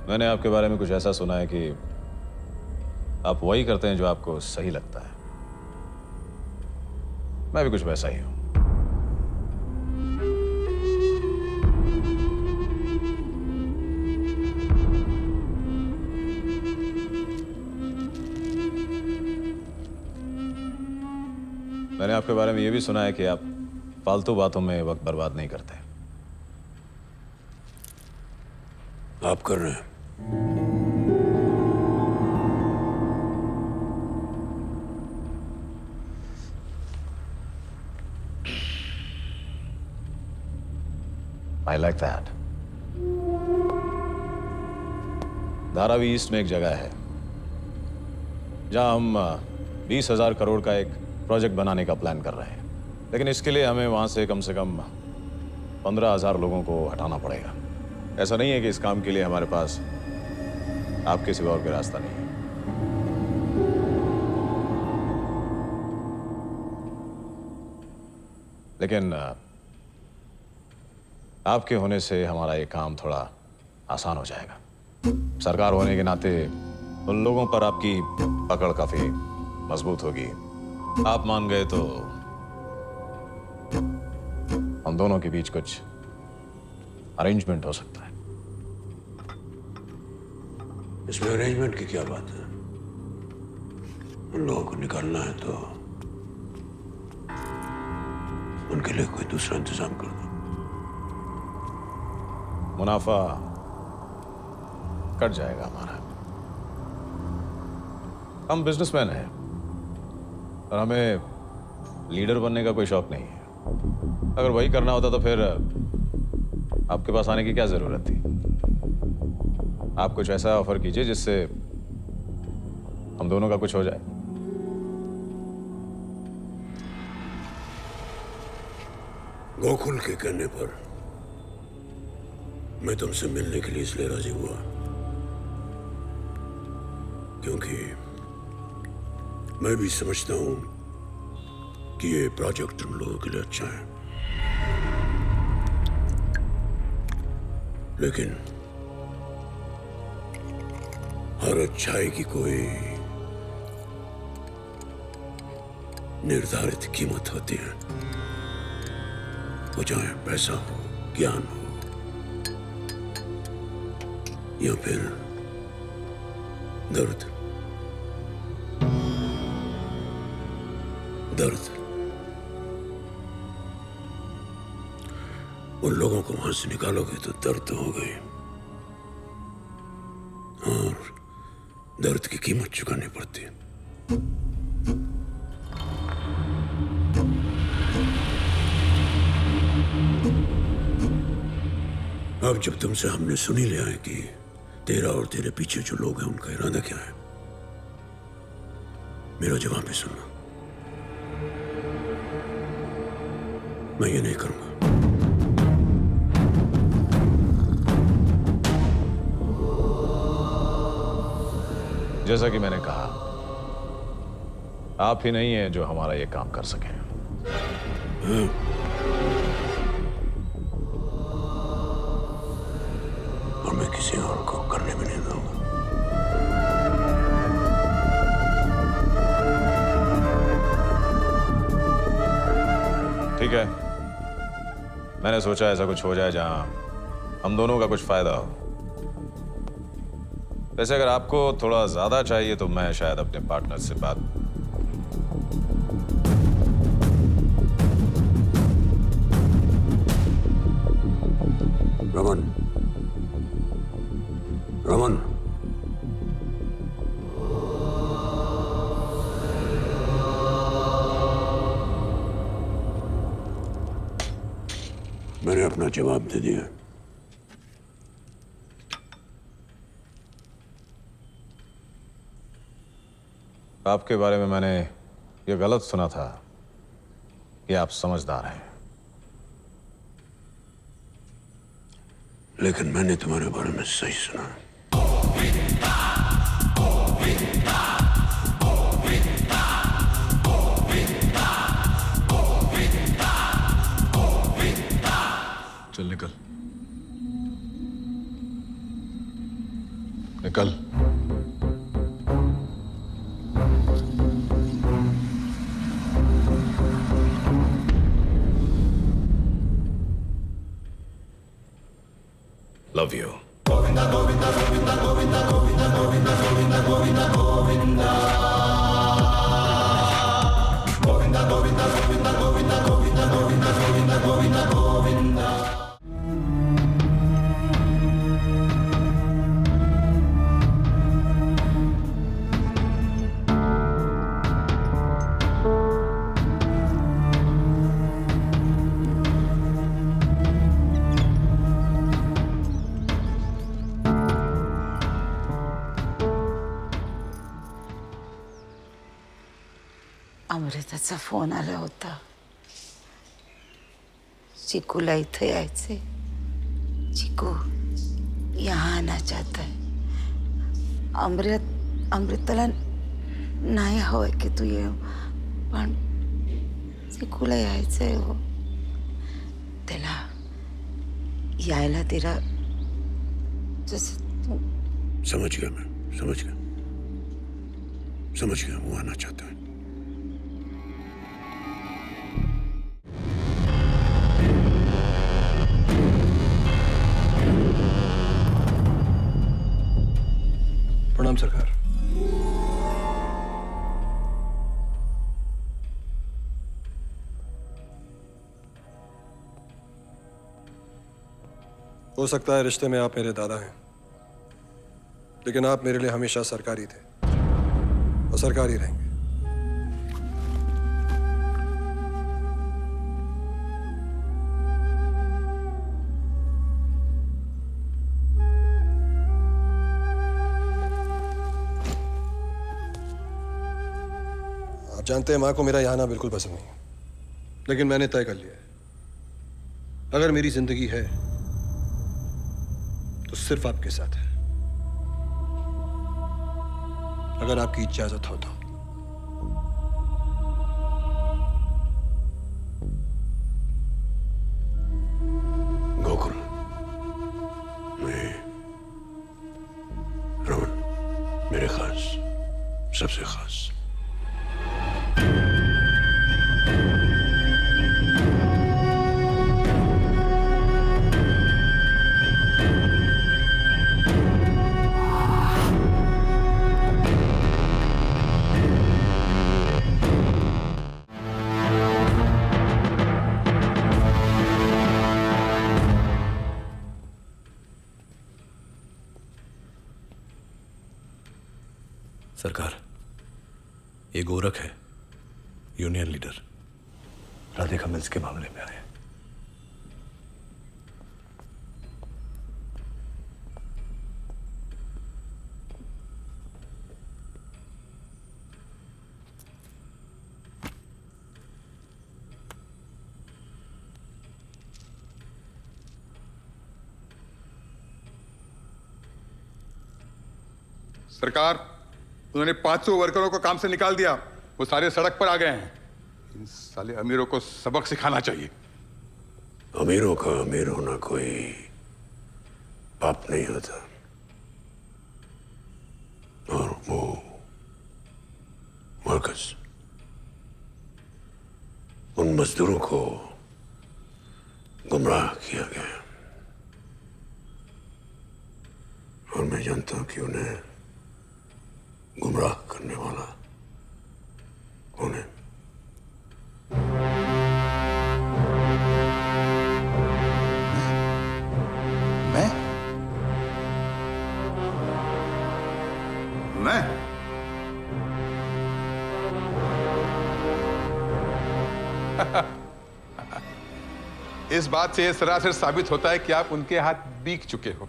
मैंने आपके बारे में कुछ ऐसा सुना है कि आप वही करते हैं जो आपको सही लगता है। मैं भी कुछ वैसा ही हूं। मैंने आपके बारे में यह भी सुना है कि आप फालतू बातों में वक्त बर्बाद नहीं करते। आप कर रहे हैं। I like that. Dharavi east में एक जगह है जहां हम 20,000 करोड़ का एक प्रोजेक्ट बनाने का प्लान कर रहे हैं, लेकिन इसके लिए हमें वहां से कम 15,000 लोगों को हटाना पड़ेगा। ऐसा नहीं है कि इस काम के लिए हमारे पास आपके सिवा और कोई रास्ता नहीं है। लेकिन आपके होने से हमारा ये काम थोड़ा आसान हो जाएगा। सरकार होने के नाते उन लोगों पर आपकी पकड़ काफी मजबूत होगी। आप मान गए तो हम दोनों के बीच कुछ अरेंजमेंट हो सकता है। इसमें अरेंजमेंट की क्या बात है? उन लोगों को निकालना है तो उनके लिए कोई दूसरा इंतजाम कर दो। मुनाफा कट जाएगा हमारा। हम बिजनेसमैन हैं और हमें लीडर बनने का कोई शौक नहीं है। अगर वही करना होता तो फिर आपके पास आने की क्या जरूरत थी? आप कुछ ऐसा ऑफर कीजिए जिससे हम दोनों का कुछ हो जाए। गोकुल के कहने पर मैं तुमसे मिलने के लिए इसलिए राजी हुआ क्योंकि मैं भी समझता हूं कि ये प्रोजेक्ट तुम लोगों के लिए अच्छा है, लेकिन हर अच्छाई की कोई निर्धारित कीमत होती है। वो चाहे पैसा हो, ज्ञान हो या फिर दर्द। उन लोगों को वहां से निकालोगे तो दर्द तो हो गई, और दर्द की कीमत चुकानी पड़ती है। अब जब तुमसे हमने सुन ही लिया है कि तेरा और तेरे पीछे जो लोग हैं उनका इरादा क्या है, मेरा जवाब भी सुनना। मैं ये नहीं करूंगा। जैसा कि मैंने कहा, आप ही नहीं है जो हमारा ये काम कर सके। और मैं किसी और को करने भी नहीं दूंगा। ठीक है, मैंने सोचा ऐसा कुछ हो जाए जहां हम दोनों का कुछ फायदा हो। वैसे अगर आपको थोड़ा ज्यादा चाहिए तो मैं शायद अपने पार्टनर से बात। रमन, मैंने अपना जवाब दे दिया। आपके बारे में मैंने ये गलत सुना था कि आप समझदार हैं। लेकिन मैंने तुम्हारे बारे में सही सुना। चल निकल, निकल। Love you. अमृताचा फोन आला होता. चिकूला इथे यायचे. चिकू यहाँ आना चाहता है. अमृताला नाही हवंय की तू ये, पण चिकूला यायचंय हो. त्याला यायला तिला जसं तू. समझ गया मैं, समझ गया, समझ गया. वो आना चाहता है. प्रणाम सरकार. हो सकता है रिश्ते में आप मेरे दादा हैं, लेकिन आप मेरे लिए हमेशा सरकारी थे और सरकारी रहेंगे. आप जानते हैं मां को मेरा यहाँ आना बिल्कुल पसंद नहीं है, लेकिन मैंने तय कर लिया है, अगर मेरी जिंदगी है तो सिर्फ आपके साथ है. अगर आपकी इजाजत हो तो. गोकुल, मैं रमन, मेरे खास, सबसे खास. सरकार, ये गोरख है, यूनियन लीडर. राधिका मिल्स के मामले में आए. सरकार, उन्होंने 500 वर्करों को काम से निकाल दिया. वो सारे सड़क पर आ गए हैं. इन साले अमीरों को सबक सिखाना चाहिए. अमीरों का अमीर होना कोई पाप नहीं होता. और वो वर्कर्स, उन मजदूरों को गुमराह किया गया, और मैं जानता हूं कि उन्हें गुमराह करने वाला कौन है. मैं इस बात से यह सरासर साबित होता है कि आप उनके हाथ बीक चुके हो।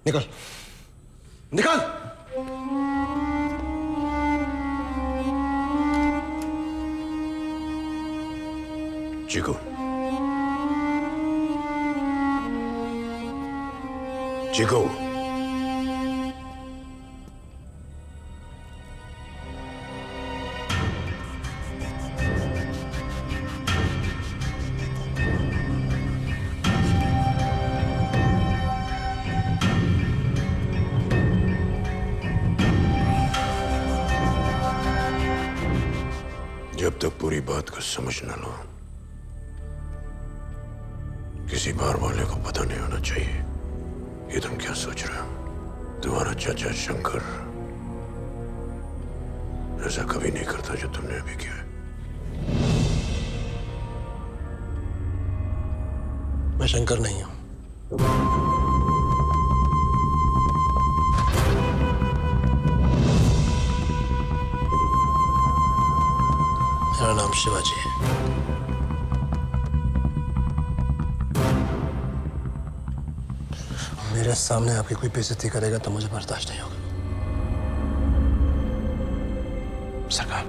निकल निकल। चिकू, चिकू, जब तक पूरी बात को समझ न लो, किसी बार वाले को पता नहीं होना चाहिए ये तुम क्या सोच रहे हो। तुम्हारा चाचा शंकर ऐसा कभी नहीं करता जो तुमने अभी किया है। मैं शंकर नहीं हूं। मेरा नाम शिवाजी है। मेरे सामने आपकी कोई बेइज्जती करेगा तो मुझे बर्दाश्त नहीं होगा। सरकार,